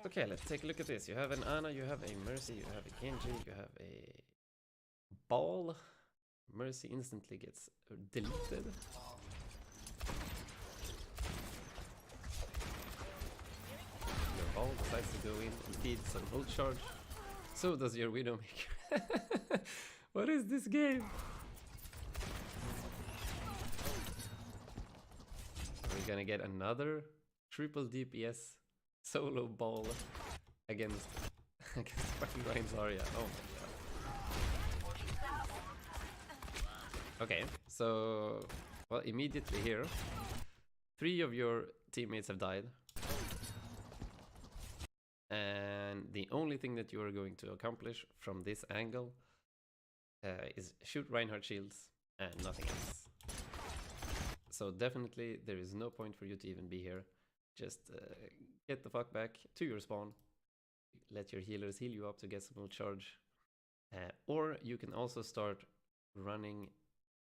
Okay, let's take a look at this. You have an Ana, you have a Mercy, you have a Genji, you have a Ball. Mercy instantly gets deleted. Your Ball decides to go in and feed some ult charge. So does your Widowmaker. What is this game? Are we gonna get another triple DPS solo Ball against fucking Ryan Zarya? Oh my god. Okay, so well, immediately here, 3 of your teammates have died. And the only thing that you are going to accomplish from this angle is shoot Reinhardt shields and nothing else. So definitely there is no point for you to even be here. Just get the fuck back to your spawn. Let your healers heal you up to get some more charge. Or you can also start running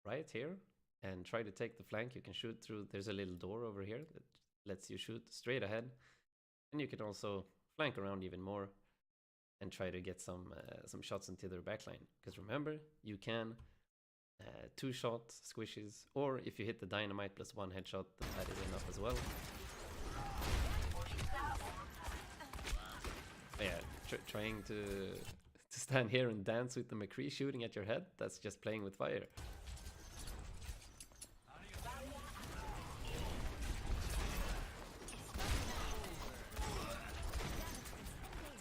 right here and try to take the flank. You can shoot through, there's a little door over here that lets you shoot straight ahead. And you can also flank around even more and try to get some shots into their backline. Because remember, you can 2-shot squishes, or if you hit the dynamite plus 1 headshot, that is enough as well. Yeah, trying to stand here and dance with the McCree shooting at your head, that's just playing with fire.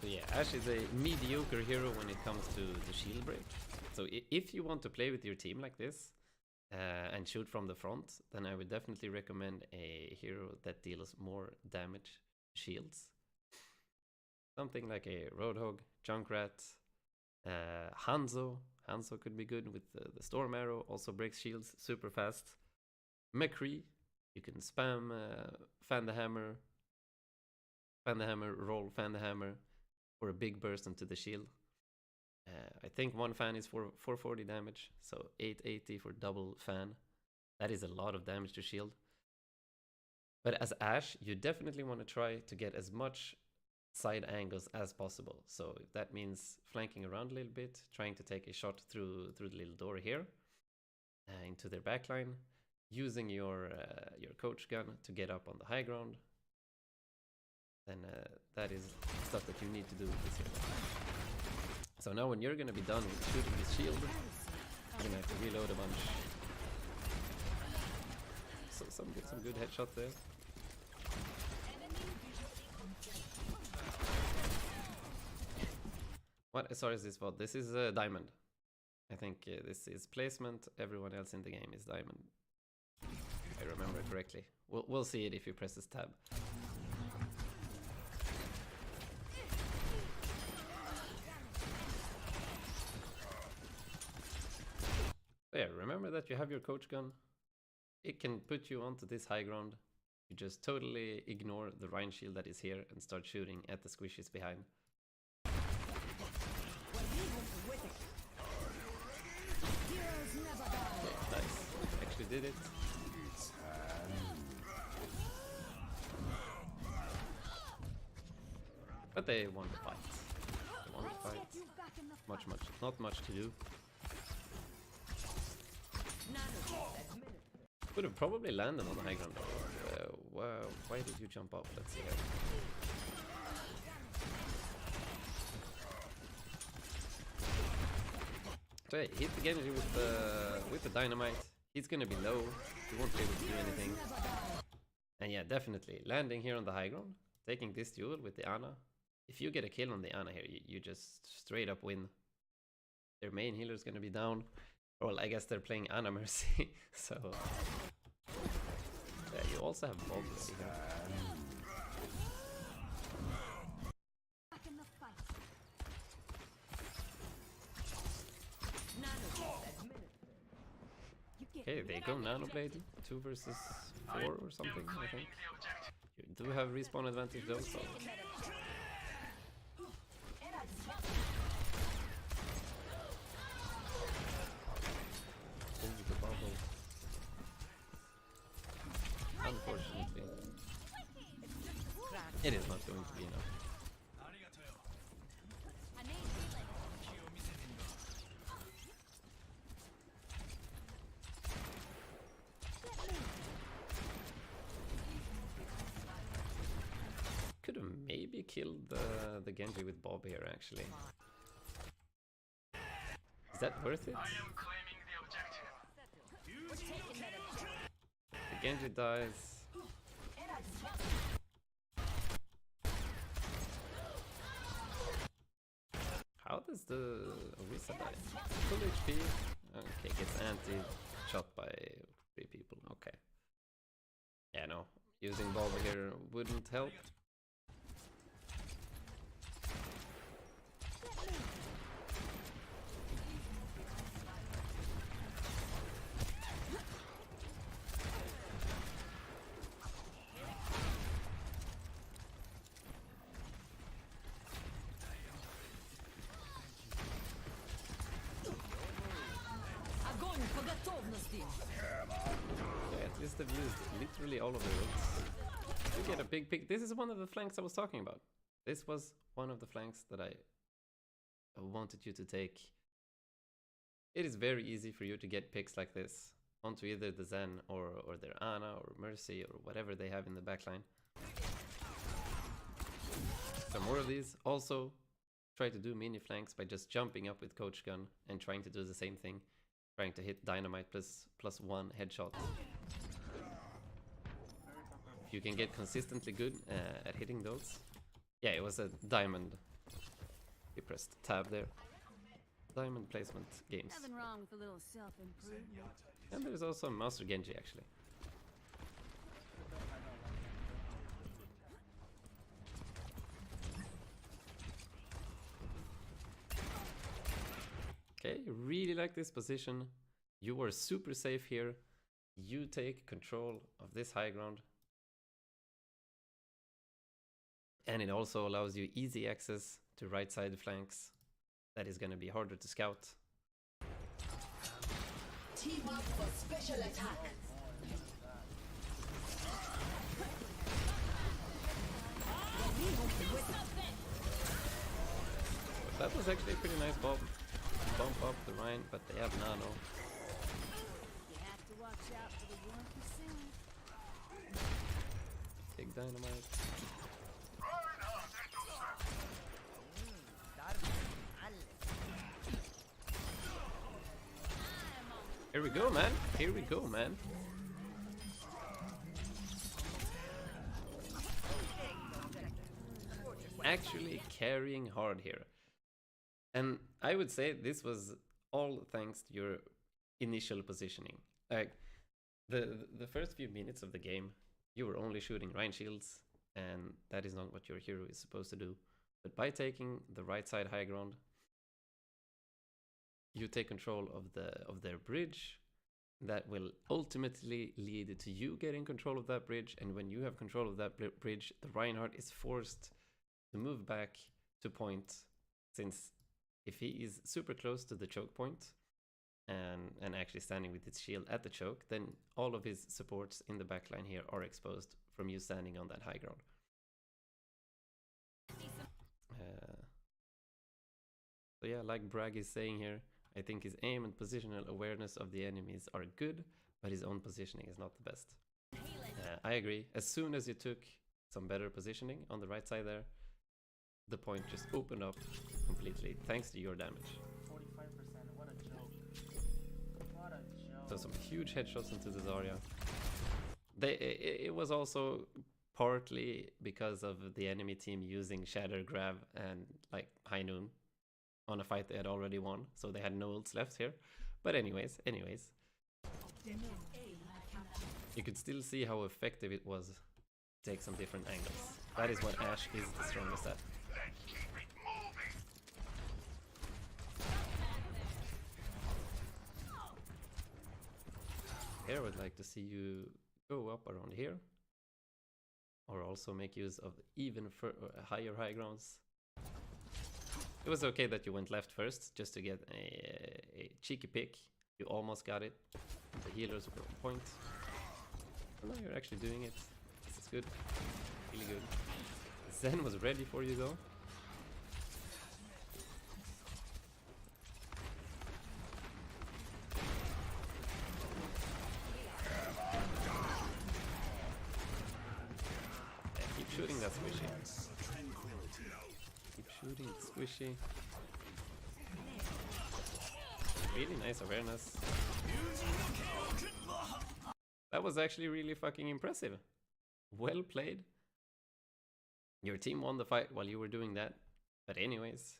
So yeah, Ashe is a mediocre hero when it comes to the shield break. So if you want to play with your team like this and shoot from the front, then I would definitely recommend a hero that deals more damage shields. Something like a Roadhog, Junkrat, Hanzo. Hanzo could be good with the Storm Arrow, also breaks shields super fast. McCree, you can spam fan the hammer, roll fan the hammer for a big burst into the shield. I think one fan is for 440 damage, so 880 for double fan. That is a lot of damage to shield. But as Ashe, you definitely want to try to get as much side angles as possible. So that means flanking around a little bit, trying to take a shot through the little door here into their backline, using your coach gun to get up on the high ground. Then that is stuff that you need to do with this hero. So now when you're gonna be done with shooting this shield, you're gonna have to reload a bunch. So some good headshots there. What SR is this for? This is Diamond. I think this is placement. Everyone else in the game is Diamond. If I remember correctly. We'll see it if you press this tab. Yeah, remember that you have your coach gun. It can put you onto this high ground. You just totally ignore the Rhine shield that is here and start shooting at the squishes behind. Yeah, nice. Actually did it. But they won the fight. They won the fight. Not much to do. Would have probably landed on the high ground. Wow, why did you jump off? Let's see here. So yeah, hit the Genji with the dynamite. He's gonna be low. He won't be able to do anything. And yeah, definitely landing here on the high ground, taking this duel with the Ana. If you get a kill on the Ana here, you just straight up win. Their main healer is gonna be down. Well, I guess they're playing Ana Mercy, so yeah, you also have Bolt here. Okay, they go Nanoblade, 2 versus 4 or something, I think. You do have respawn advantage though, so... Unfortunately, it is not going to be enough. actually killed the Genji with Bob here, actually. Is that worth it? The Genji dies. How does the Orisa die? Full HP. Okay, gets anti-shot by 3 people. Okay. Yeah, no. Using Bob here wouldn't help. Okay, at least they've used literally all of their ults. You get a big pick. This is one of the flanks I was talking about. This was one of the flanks that I wanted you to take. It is very easy for you to get picks like this onto either the Zen or their Ana or Mercy or whatever they have in the backline. Some more of these. Also, try to do mini flanks by just jumping up with Coach Gun and trying to do the same thing. Trying to hit Dynamite plus 1 headshot. If you can get consistently good at hitting those. Yeah, it was a diamond. You pressed tab there. Diamond placement games. Nothing wrong with a little self-improvement. And there's also Master Genji, actually. Okay, you really like this position. You are super safe here. You take control of this high ground. And it also allows you easy access to right side flanks. That is going to be harder to scout. Team up for special attack. But that was actually a pretty nice bump up the Rhine, but they have nano. You have to watch out for the 1%. Big dynamite. Here we go, man. Here we go, man. Actually carrying hard here. And I would say this was all thanks to your initial positioning. Like the first few minutes of the game, you were only shooting Rhine shields, and that is not what your hero is supposed to do. But by taking the right side high ground, you take control of their bridge. That will ultimately lead to you getting control of that bridge, and when you have control of that bridge, the Reinhardt is forced to move back to point, since if he is super close to the choke point and actually standing with his shield at the choke, then all of his supports in the backline here are exposed from you standing on that high ground. So yeah, like Bragg is saying here, I think his aim and positional awareness of the enemies are good, but his own positioning is not the best. I agree. As soon as you took some better positioning on the right side there, the point just opened up completely, thanks to your damage. 45%, what a joke. What a joke. So some huge headshots into the Zarya. It was also partly because of the enemy team using Shatter Grab and like High Noon on a fight they had already won, so they had no ults left here. But anyways, you could still see how effective it was to take some different angles. That is what Ashe is the strongest at. Here I would like to see you go up around here, or also make use of even higher high grounds. It was okay that you went left first, just to get a cheeky pick. You almost got it. The healers were on point. And now you're actually doing it. This is good. Really good. Zen was ready for you though. Yeah, keep shooting that squishy. Shooting, squishy. Really nice awareness. That was actually really fucking impressive. Well played. Your team won the fight while you were doing that. But anyways,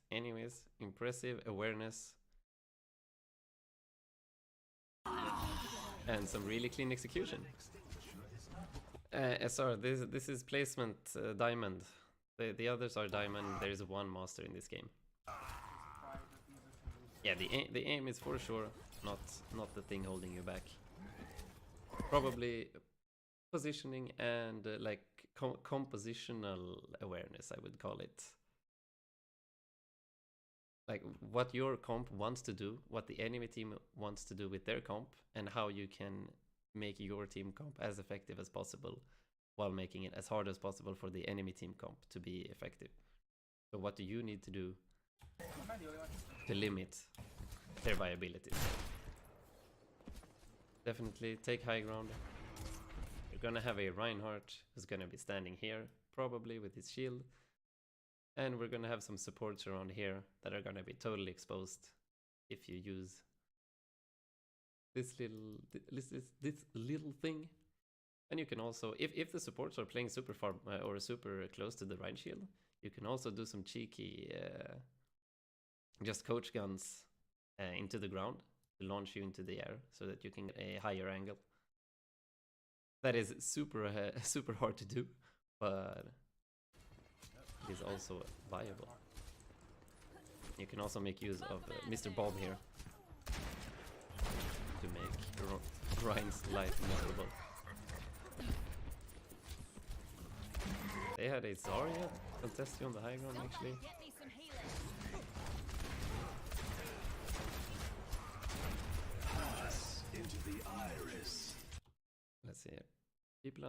impressive awareness. And some really clean execution. SR, this is placement diamond. The others are diamond. There is one master in this game. Yeah, the aim is for sure not the thing holding you back. Probably positioning and like compositional awareness, I would call it. Like what your comp wants to do, what the enemy team wants to do with their comp, and how you can make your team comp as effective as possible while making it as hard as possible for the enemy team comp to be effective. So what do you need to do to limit their viabilities? Definitely take high ground. You're gonna have a Reinhardt who's gonna be standing here, probably with his shield. And we're gonna have some supports around here that are gonna be totally exposed if you use this little thing. And you can also, if the supports are playing super far or super close to the Rein shield, you can also do some cheeky just coach guns into the ground to launch you into the air so that you can get a higher angle. That is super super hard to do, but it is also viable. You can also make use of Mr. Bob here to make Ryan's life miserable. They had a Zarya contest you on the high ground actually. Get me some healing. Into the iris. Let's see. People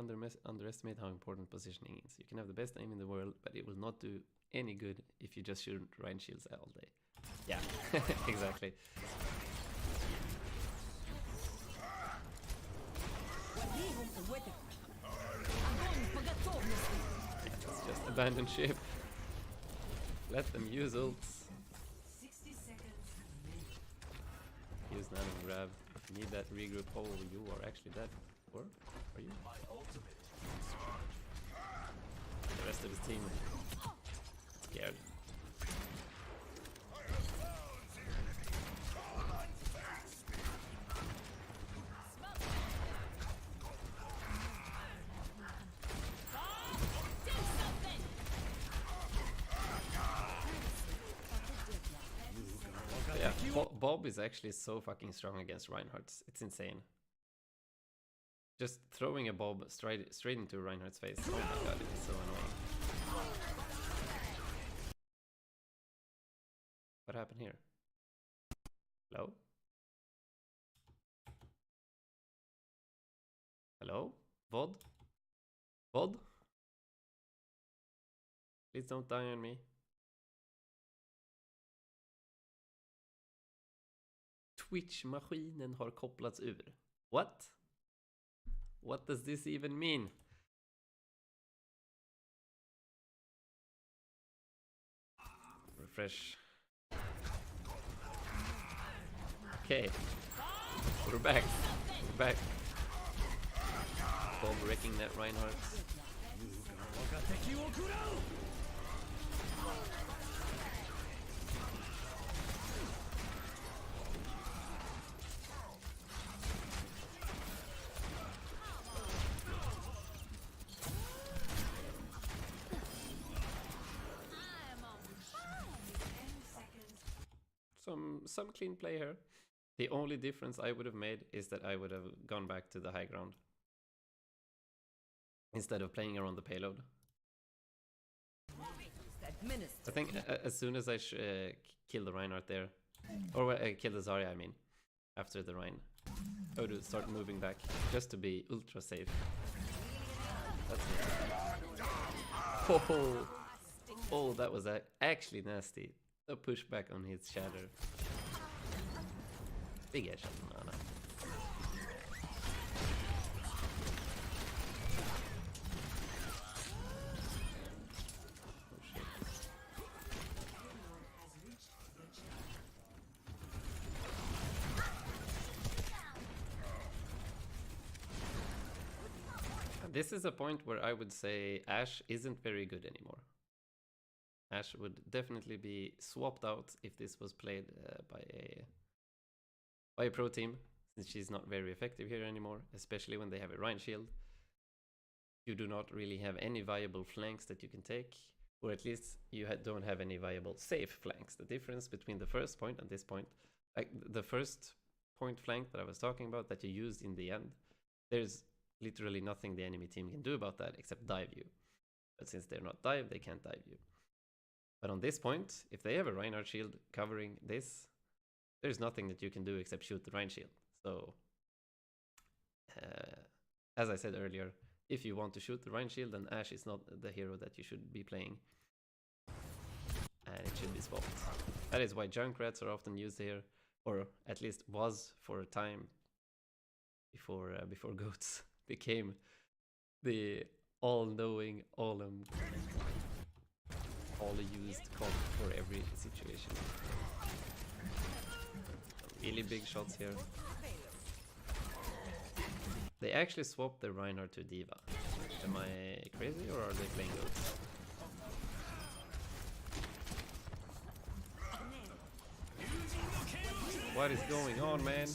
underestimate how important positioning is. You can have the best aim in the world, but it will not do any good if you just shoot Rein shields all day. Yeah, exactly. Let's just abandon ship. Let them use ults. 60 seconds. Use nano and grab. If you need that regroup. Oh, you are actually dead. Or are you? The rest of his team scared. Yeah, Bob is actually so fucking strong against Reinhardt. It's insane. Just throwing a Bob straight into Reinhardt's face. Oh my god, it is so annoying. What happened here? Hello? Hello? VOD? VOD? Please don't die on me. Twitch-maskinen har kopplats ur. What? What does this even mean? Refresh. Okay. We're back. We're back. Bob wrecking that Reinhardt. Some clean play here. The only difference I would have made is that I would have gone back to the high ground instead of playing around the payload. I think as soon as I kill the Reinhardt there, or kill the Zarya, I mean, after the Rein, I would start moving back just to be ultra safe. That's it. Oh, that was actually nasty. A pushback on his shatter. Big edge on mana. Oh shit. This is a point where I would say Ashe isn't very good anymore. Ashe would definitely be swapped out if this was played by a pro team, since she's not very effective here anymore, especially when they have a Rhine shield. You do not really have any viable flanks that you can take, or at least you don't have any viable safe flanks. The difference between the first point and this point, like the first point flank that I was talking about that you used in the end, there's literally nothing the enemy team can do about that except dive you. But since they're not dive, they can't dive you. But on this point, if they have a Reinhardt shield covering this, there's nothing that you can do except shoot the Rhine shield. So, as I said earlier, if you want to shoot the Rhine shield, then Ashe is not the hero that you should be playing. And it should be swapped. That is why Junkrats are often used here, or at least was for a time before Goats became the all-knowing, all-used comp for every situation. Really big shots here. They actually swapped the Reinhardt to Diva. Am I crazy or are they playing Goats? What is going on, man?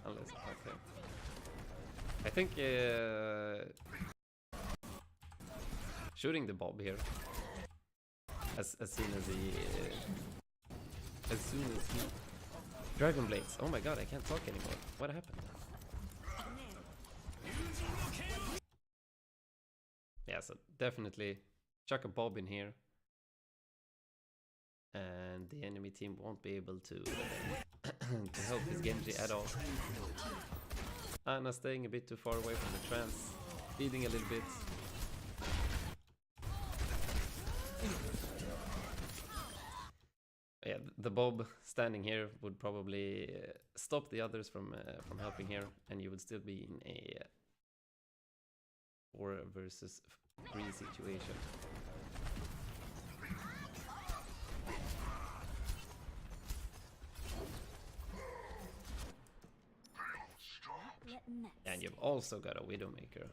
Unless, okay. I think shooting the Bob here as soon as he Dragon Blades. Oh my god, I can't talk anymore. What happened? Yeah, so definitely chuck a Bob in here, and the enemy team won't be able to to help his Genji at all. Ana staying a bit too far away from the trance, feeding a little bit. Yeah, the Bob standing here would probably stop the others from helping here, and you would still be in a 4 versus 3 situation. And you've also got a Widowmaker.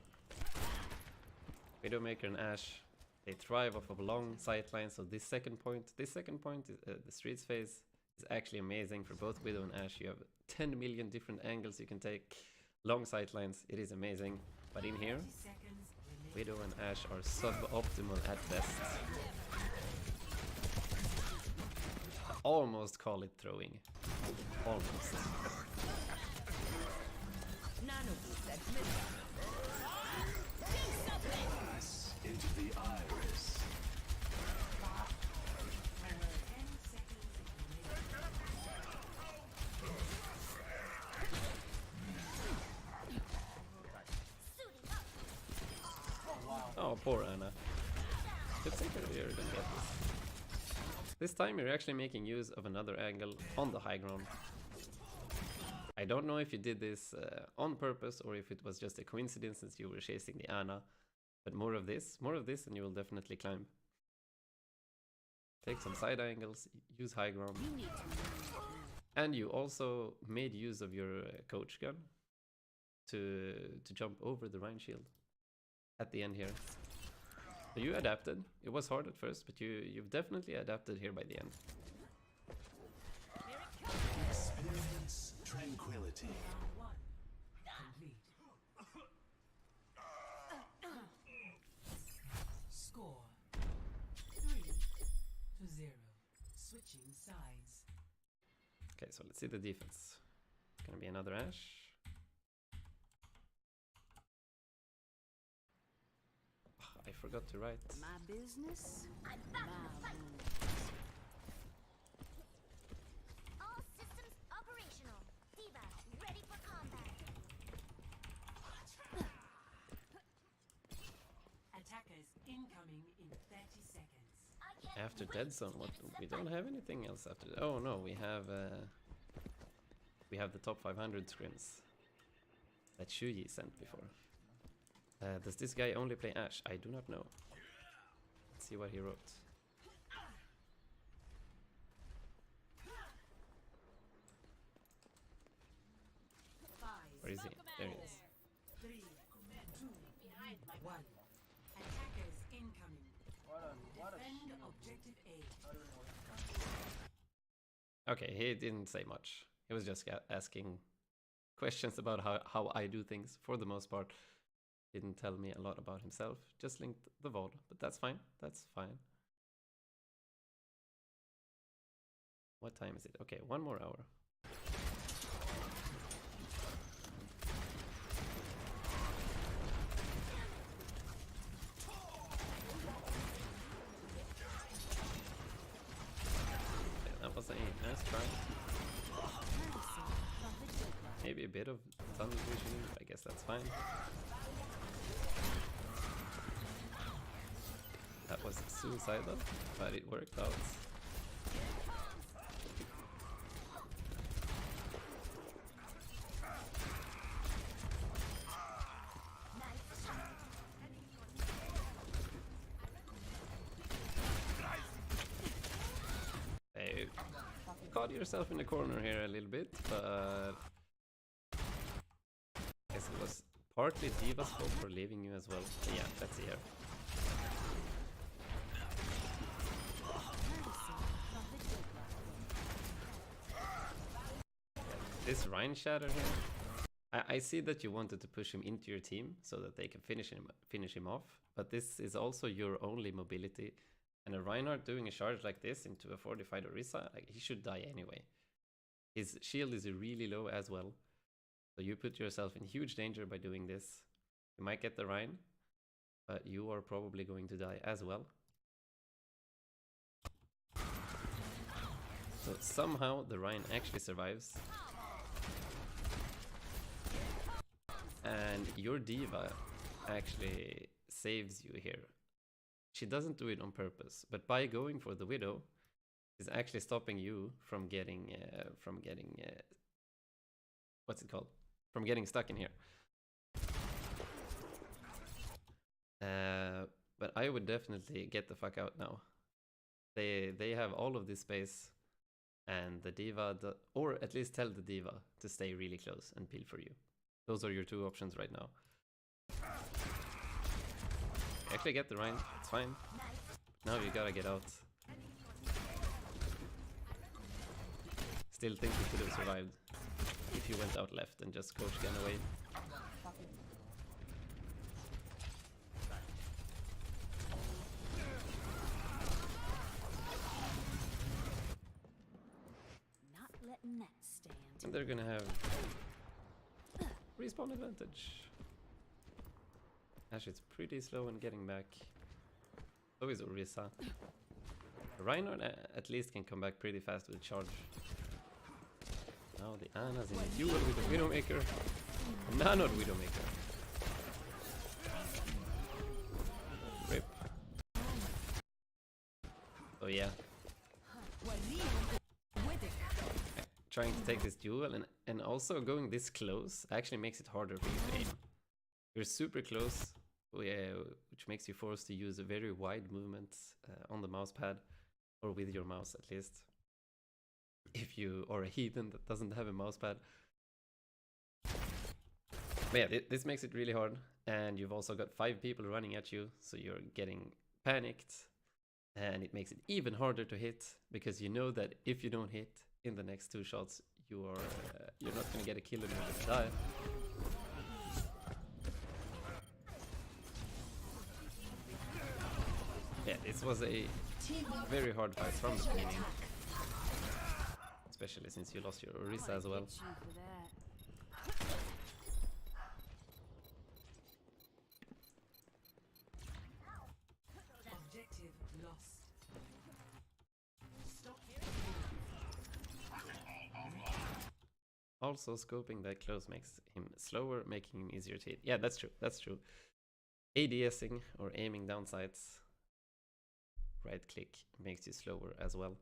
Widowmaker and Ashe, they thrive off of long sight lines, so this second point, is, the streets phase, is actually amazing for both Widow and Ashe. You have 10 million different angles you can take, long sight lines, it is amazing. But in here, Widow and Ashe are suboptimal at best. I almost call it throwing. Almost. Pass into the iris. Oh, poor Ana. Good thing you're gonna get this. This time you're actually making use of another angle on the high ground. I don't know if you did this on purpose or if it was just a coincidence since you were chasing the Ana, but more of this and you will definitely climb. Take some side angles, use high ground. And you also made use of your coach gun to jump over the Rhine shield at the end here. So you adapted. It was hard at first, but you've definitely adapted here by the end. Experience tranquility. Score 3-0. Switching sides. Okay, so let's see the defense. Gonna be another Ashe. I forgot to write. My business, my rules. All systems operational. Diva, ready for combat. Attackers incoming in 30 seconds. After Dead Zone, what? We don't have anything else after. Oh no, we have the top 500 scrims that Shuyi sent before. Does this guy only play Ashe? I do not know. Let's see what he wrote. 1. Attackers incoming. What a Defend shield. objective A. I don't know what he's done. Okay, he didn't say much. He was just asking questions about how I do things for the most part. Didn't tell me a lot about himself. Just linked the VOD, but that's fine. That's fine. What time is it? Okay, 1 more hour. Yeah, that was a nice try. Maybe a bit of tunnel vision, I guess that's fine. That was suicidal, but it worked out. Hey, caught yourself in the corner here a little bit, but I guess it was partly Diva's fault for leaving you as well. But yeah, let's see here. This Rhine Shatter here. I see that you wanted to push him into your team so that they can finish him off, but this is also your only mobility. And a Reinhardt doing a charge like this into a fortified Orisa, like, he should die anyway. His shield is really low as well. So you put yourself in huge danger by doing this. You might get the Rhine, but you are probably going to die as well. So somehow the Rhine actually survives. And your Diva actually saves you here. She doesn't do it on purpose, but by going for the Widow, is actually stopping you from getting what's it called? From getting stuck in here. But I would definitely get the fuck out now. They have all of this space, and the Diva, or at least tell the Diva to stay really close and peel for you. Those are your two options right now. Actually get the Rhine, it's fine. Now you gotta get out. Still think you could have survived if you went out left and just coach gun away. Not letting that stand. And they're gonna have respawn advantage. Actually, it's pretty slow in getting back. So is Orisa. Reinhardt at least can come back pretty fast with charge. Now the Ana's in a duel with the Widowmaker. None of Widowmaker. Rip. So yeah. Trying to take this duel and also going this close actually makes it harder for you to aim. You're super close, which makes you forced to use a very wide movement on the mouse pad, or with your mouse at least. If you are a heathen that doesn't have a mouse pad. But yeah, this makes it really hard, and you've also got 5 people running at you, so you're getting panicked, and it makes it even harder to hit, because you know that if you don't hit in the next 2 shots, you're not gonna get a kill and you're gonna die. Yeah, this was a very hard fight from the beginning. Especially since you lost your Orisa as well. Objective lost. Stop. Also, scoping that close makes him slower, making him easier to hit. Yeah, that's true. That's true. ADSing or aiming down sights, right click, makes you slower as well.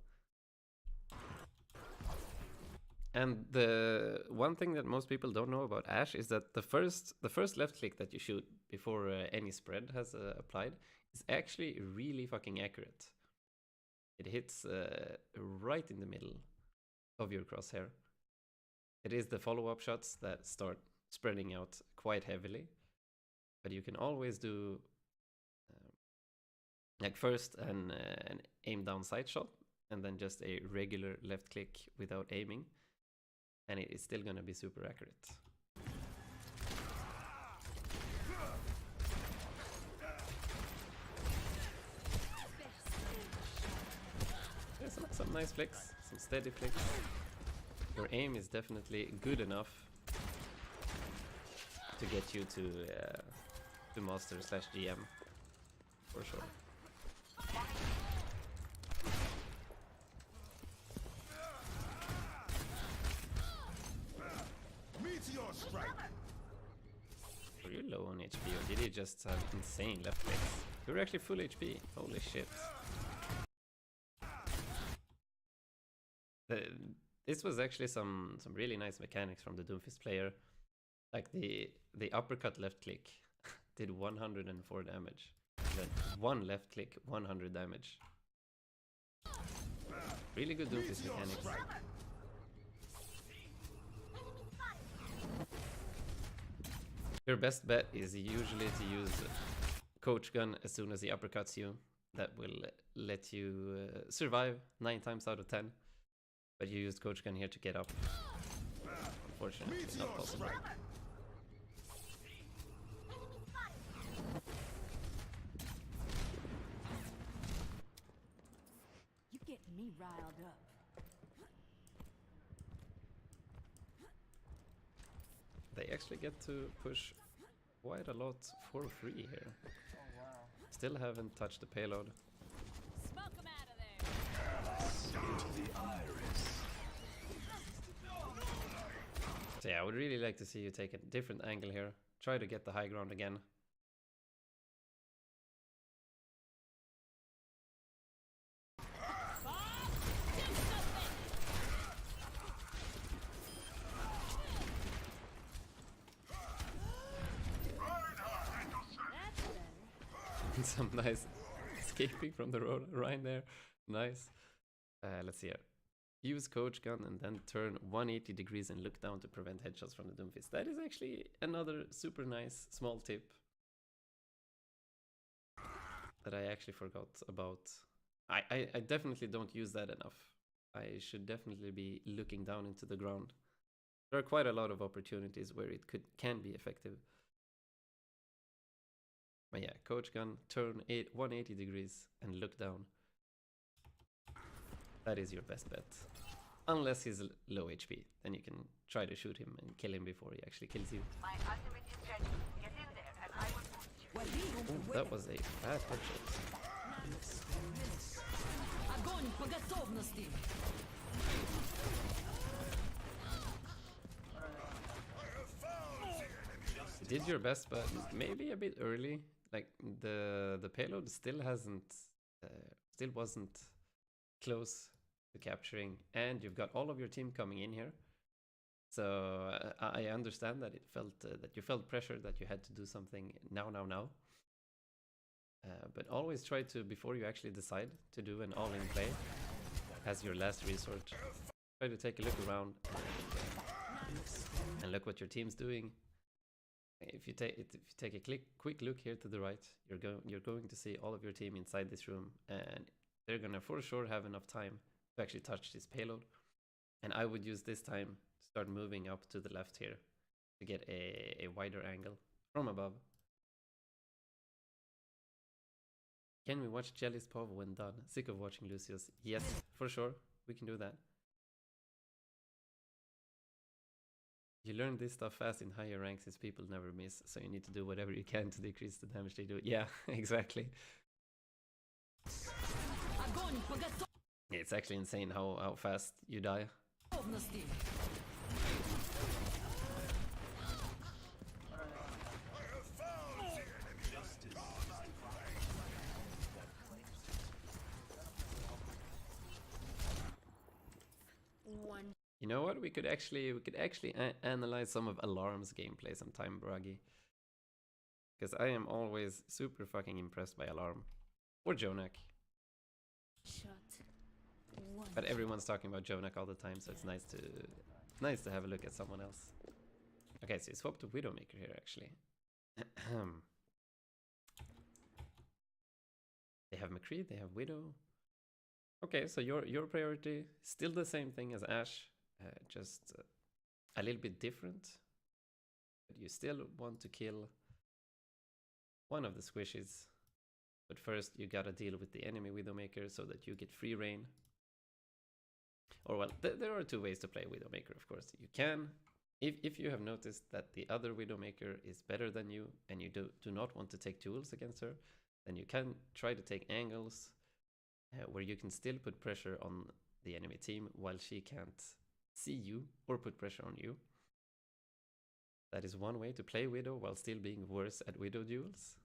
And the one thing that most people don't know about Ashe is that the first left click that you shoot before any spread has applied is actually really fucking accurate. It hits right in the middle of your crosshair. It is the follow-up shots that start spreading out quite heavily. but you can always do like first an aim down sight shot, and then just a regular left click without aiming, and it is still gonna be super accurate. Yeah, some nice flicks, some steady flicks. Your aim is definitely good enough to get you to master / GM for sure. Meteor strike. Were you low on HP, or did you just have insane left clicks? You were actually full HP. Holy shit. This was actually some really nice mechanics from the Doomfist player. Like the uppercut left click did 104 damage. Then one left click, 100 damage. Really good Doomfist mechanics. Your best bet is usually to use Coach Gun as soon as he uppercuts you. That will let you survive 9 times out of 10. But you used Coach Gun here to get up. Unfortunately, not possible. You get me riled up. They actually get to push quite a lot for free here. Oh wow. Still haven't touched the payload. Smoke 'em out of there. Into the iris. So yeah, I would really like to see you take a different angle here. Try to get the high ground again. That's better. Some nice escaping from the road right there. Nice. Let's see here. Use Coach Gun and then turn 180 degrees and look down to prevent headshots from the Doomfist. That is actually another super nice small tip that I actually forgot about. I definitely don't use that enough. I should definitely be looking down into the ground. There are quite a lot of opportunities where it can be effective. But yeah, Coach Gun, turn 180 degrees and look down. That is your best bet. Unless he's low HP, then you can try to shoot him and kill him before he actually kills you. My ultimate is ready. Get in there and I will boost you. Ooh, that was a fast headshot. Огонь по готовности. You did your best, but maybe a bit early. Like the payload still wasn't close to capturing, and you've got all of your team coming in here. So I understand that that you felt pressure that you had to do something now. But always try to, before you actually decide to do an all-in play as your last resort, try to take a look around and look what your team's doing. If you take a quick look here to the right, you're going to see all of your team inside this room, and they're gonna for sure have enough time to actually touch this payload. And I would use this time to start moving up to the left here to get a wider angle from above. Can we watch Jelly's POV when done? Sick of watching Lucius. Yes, for sure, we can do that. You learn this stuff fast in higher ranks since people never miss, so you need to do whatever you can to decrease the damage they do. Yeah, exactly. Огонь по It's actually insane how fast you die. готовности. One. You know what? We could actually analyze some of Alarm's gameplay sometime, Bragi. Because I am always super fucking impressed by Alarm. Or Jonak. Shot. One. But everyone's talking about Jonak all the time, so it's nice to have a look at someone else. Okay, so he swapped to Widowmaker here actually. They have McCree, they have Widow. Okay, so your priority still the same thing as Ashe, just a little bit different. But you still want to kill one of the squishes. But first you gotta deal with the enemy Widowmaker so that you get free reign. Or well, there are two ways to play Widowmaker, of course. You can, if you have noticed that the other Widowmaker is better than you and you do not want to take duels against her, then you can try to take angles where you can still put pressure on the enemy team while she can't see you or put pressure on you. That is one way to play Widow while still being worse at Widow duels.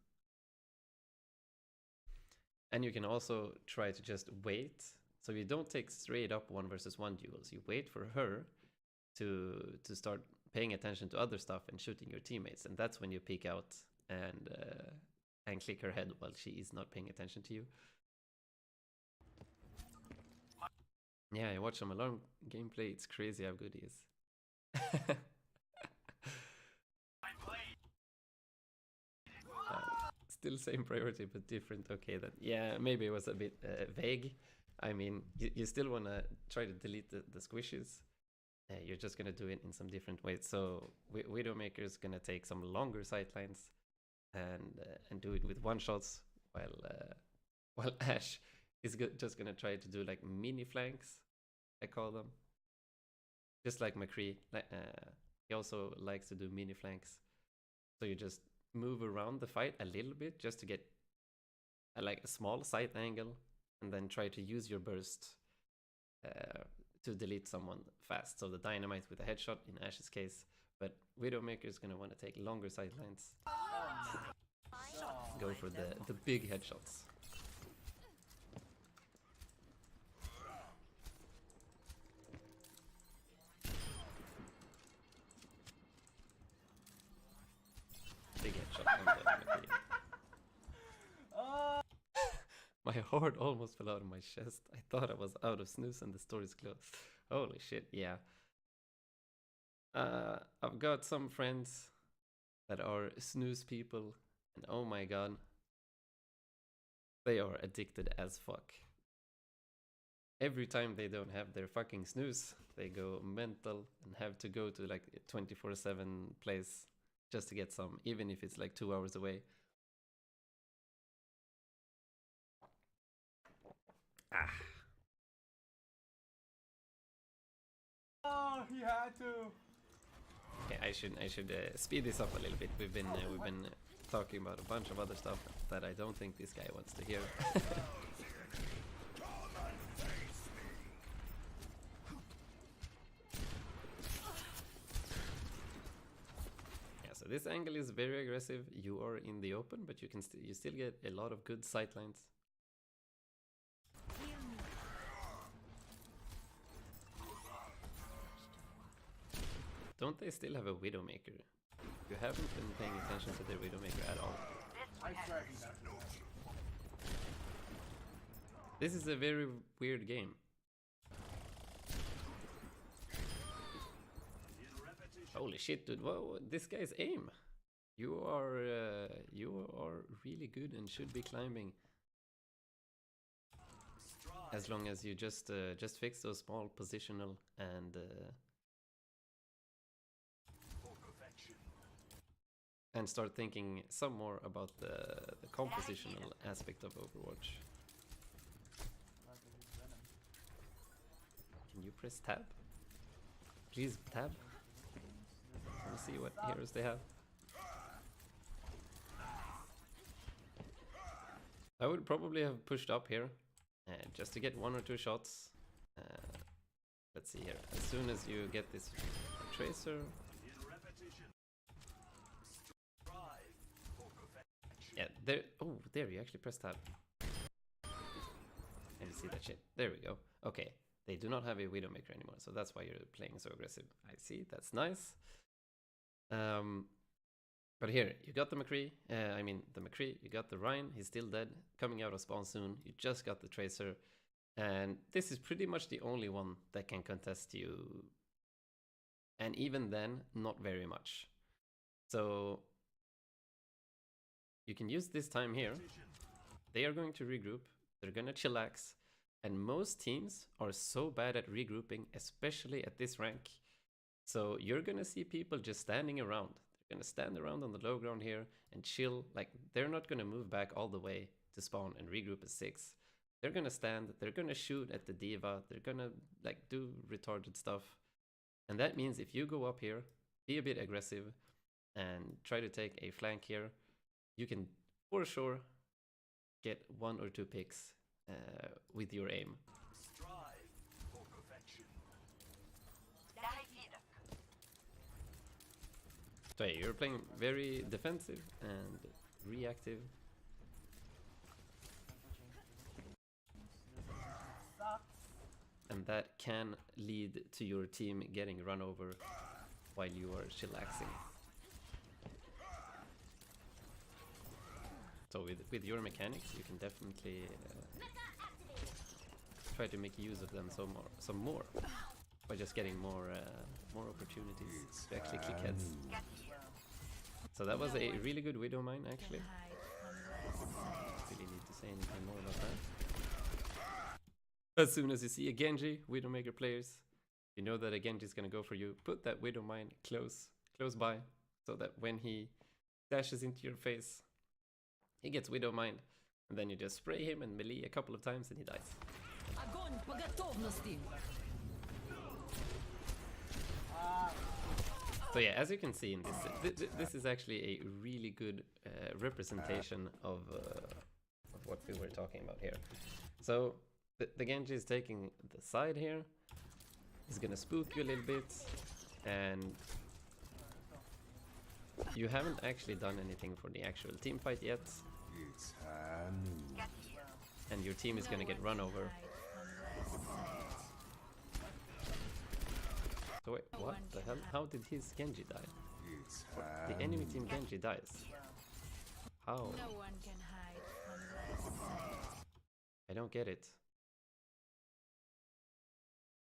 And you can also try to just wait. So you don't take straight up 1v1 duels. You wait for her to start paying attention to other stuff and shooting your teammates. And that's when you peek out and click her head while she is not paying attention to you. Yeah, I watch some alarm gameplay. It's crazy how good he is. Still same priority, but different. Okay, then. Yeah, maybe it was a bit vague. I mean, you still want to try to delete the squishes. You're just going to do it in some different ways. So Widowmaker is going to take some longer sightlines and do it with one-shots, while Ashe is just going to try to do like mini flanks, I call them. Just like McCree. He also likes to do mini flanks. So you just move around the fight a little bit just to get like a small sight angle, and then try to use your burst to delete someone fast. So the dynamite with a headshot in Ashe's case, but Widowmaker is going to want to take longer sightlines. Go for the big headshots. Big headshot on the McCree. My heart almost fell out of my chest. I thought I was out of snooze and the story's closed. Holy shit, yeah. I've got some friends that are snooze people, and oh my god, they are addicted as fuck. Every time they don't have their fucking snooze, they go mental and have to go to like a 24/7 place just to get some, even if it's like 2 hours away. Ah. Oh, he had to. Okay, I should speed this up a little bit. We've been talking about a bunch of other stuff that I don't think this guy wants to hear. Yeah, so this angle is very aggressive. You are in the open, but you still get a lot of good sightlines. Don't they still have a Widowmaker? You haven't been paying attention to their Widowmaker at all. I swear he does. This is a very weird game. Holy shit, dude! Whoa, this guy's aim. You are really good and should be climbing. As long as you just fix those small positional and start thinking some more about the compositional aspect of Overwatch. Can you press tab? Please tab. Let me see what heroes they have. I would probably have pushed up here just to get 1 or 2 shots. Let's see here. As soon as you get this tracer. Yeah, there. Oh, there you actually press tab. Can you see that shit? There we go. Okay, they do not have a Widowmaker anymore, so that's why you're playing so aggressive. I see. That's nice. But here you got the McCree. The McCree. You got the Ryan. He's still dead. Coming out of spawn soon. You just got the tracer, and this is pretty much the only one that can contest you. And even then, not very much. So you can use this time here they are going to regroup, they're gonna chillax, and most teams are so bad at regrouping, especially at this rank. So you're gonna see people just standing around. They're gonna stand around on the low ground here and chill. Like, they're not gonna move back all the way to spawn and regroup as 6. They're gonna stand, they're gonna shoot at the diva, they're gonna like do retarded stuff. And that means if you go up here, be a bit aggressive and try to take a flank here, you can for sure get 1 or 2 picks with your aim. Strive for perfection. So yeah, you're playing very defensive and reactive. And that can lead to your team getting run over while you are chillaxing. So with your mechanics, you can definitely try to make use of them some more by just getting more opportunities to actually click heads. So that was a really good Widow mine, actually. Really need to say anything more about that. As soon as you see a Genji, Widowmaker players, you know that a Genji is gonna go for you. Put that Widow mine close by, so that when he dashes into your face, he gets Widow mined, and then you just spray him and melee a couple of times and he dies. So yeah, as you can see in this is actually a really good representation of what we were talking about here. So the Genji is taking the side here. He's gonna spook you a little bit, and you haven't actually done anything for the actual team fight yet. It's Hanu. And your team is gonna get run over. So wait, what the hell? How did his Genji die? It's The enemy team Genji dies. How? No one can hide from the I don't get it.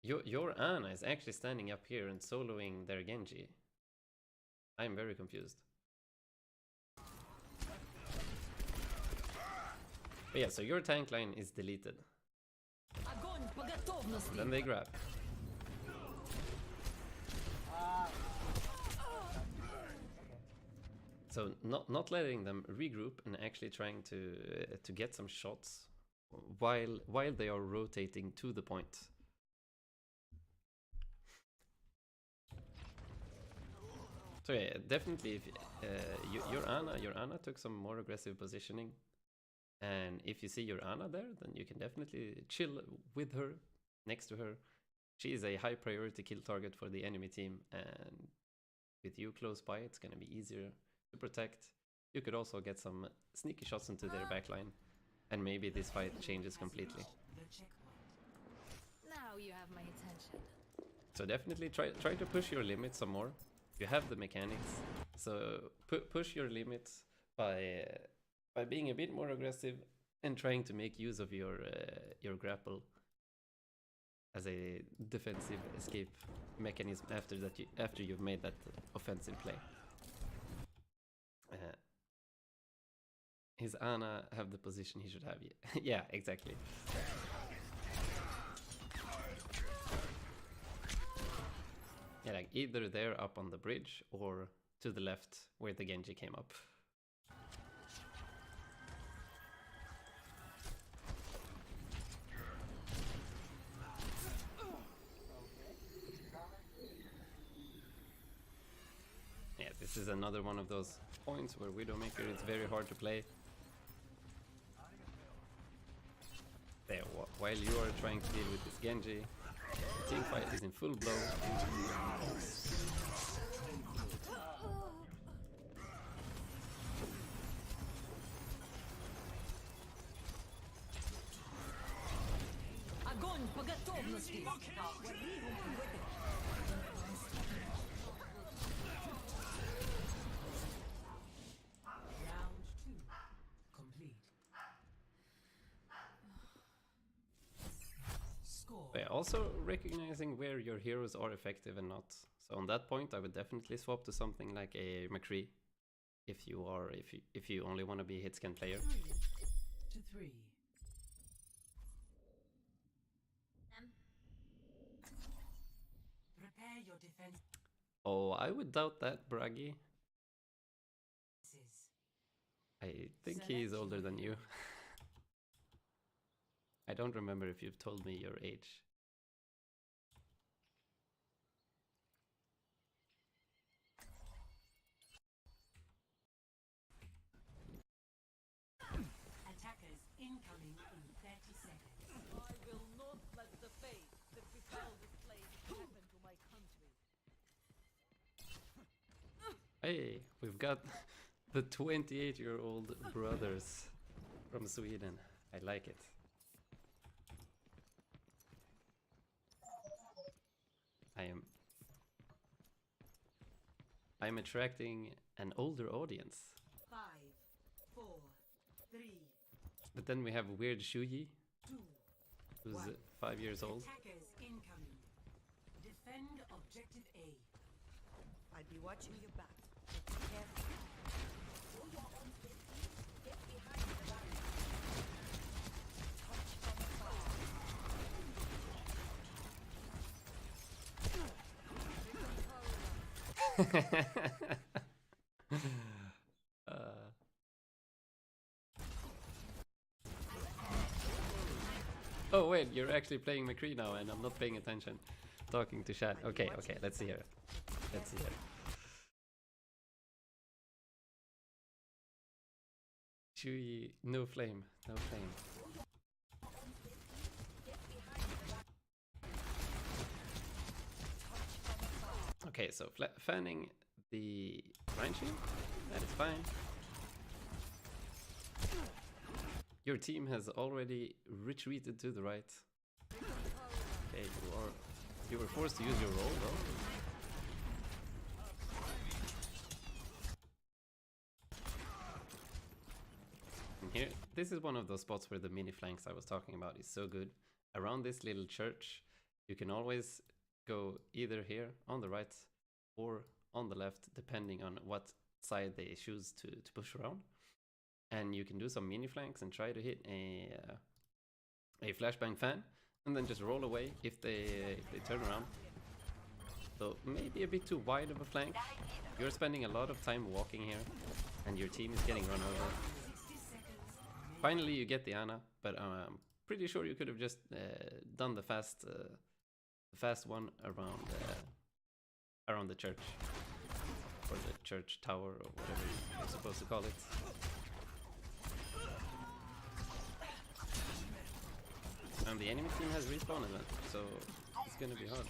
Your Ana is actually standing up here and soloing their Genji. I'm very confused. But yeah, so your tank line is deleted. Then they grab. So not letting them regroup and actually trying to get some shots while they are rotating to the point. So yeah, definitely if your Ana took some more aggressive positioning, and if you see your Ana there, then you can definitely chill with her, next to her. She is a high priority kill target for the enemy team, and with you close by, it's gonna be easier to protect. You could also get some sneaky shots into their backline, and maybe this fight changes completely. Now you have my attention. So definitely try to push your limits some more. You have the mechanics, so push your limits by being a bit more aggressive and trying to make use of your grapple as a defensive escape mechanism after you've made that offensive play. His Ana have the position he should have. Yeah, exactly. Yeah, like either they're up on the bridge or to the left where the Genji came up. Yeah, this is another one of those points where Widowmaker is very hard to play. There, while you are trying to deal with this Genji, the team fight is in full blow. Yeah, also recognizing where your heroes are effective and not. So on that point, I would definitely swap to something like a McCree if you only want to be a Hitscan player. to 3. Prepare your defenses. Oh, I would doubt that, Bragi. I think he's older than you. I don't remember if you've told me your age. Attackers incoming in 30 seconds. I will not let the fate that befell this place happen to my country. Hey, we've got the 28-year-old brothers from Sweden. I like it. I'm attracting an older audience. 5, 4, 3, But then we have weird Shuyi, 2. who's One. 5 years old. Attackers incoming. Defend objective A. I'd be watching your back. Be careful. Get behind the barrier. Touch from Oh wait, you're actually playing McCree now and I'm not paying attention. Talking to chat. Okay, okay, let's see here. Let's see here. Chewy, no flame, no flame. Okay, so fanning the Rhine Shield, that is fine. Your team has already retreated to the right. Okay, you were forced to use your roll though. And here, this is one of those spots where the mini flanks I was talking about is so good. Around this little church, you can always go either here on the right or on the left, depending on what side they choose to push around. And you can do some mini flanks and try to hit a flashbang fan, and then just roll away if they turn around. So maybe a bit too wide of a flank. You're spending a lot of time walking here, and your team is getting run over. Finally, you get the Ana, but I'm pretty sure you could have just done the fast one around the church, or the church tower, or whatever you're supposed to call it. And the enemy team has respawn event, so it's gonna be hard.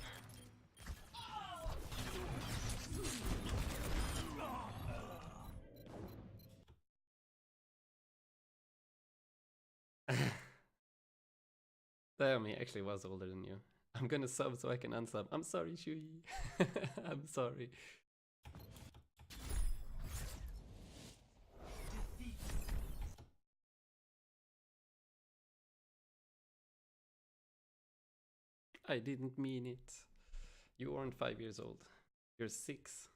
Damn, he actually was older than you. I'm gonna sub so I can unsub. I'm sorry, Shui. I'm sorry. I didn't mean it. You aren't 5 years old. You're 6.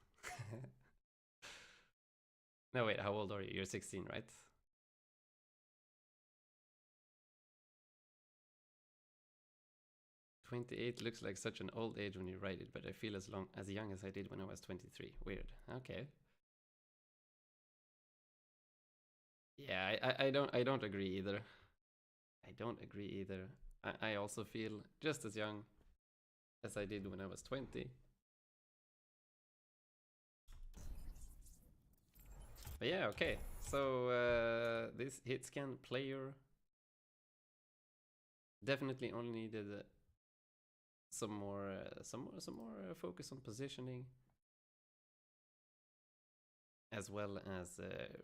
No, wait, how old are you? You're 16, right? "28 looks like such an old age when you write it, but I feel as young as I did when I was 23. Weird. Okay. Yeah, I don't agree either. I don't agree either. I also feel just as young as I did when I was 20. But yeah, okay. So this Hitscan player definitely only needed some more focus on positioning, as well as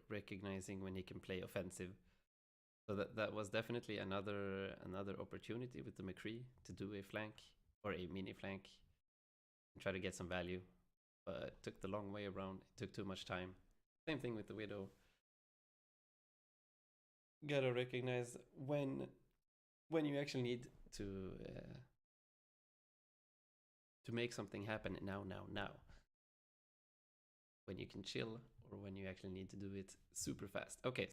recognizing when he can play offensive. So that was definitely another opportunity with the McCree to do a flank or a mini flank and try to get some value, but took the long way around. It took too much time. Same thing with the Widow. Gotta recognize when you actually need to make something happen now. When you can chill, or when you actually need to do it super fast. Okay.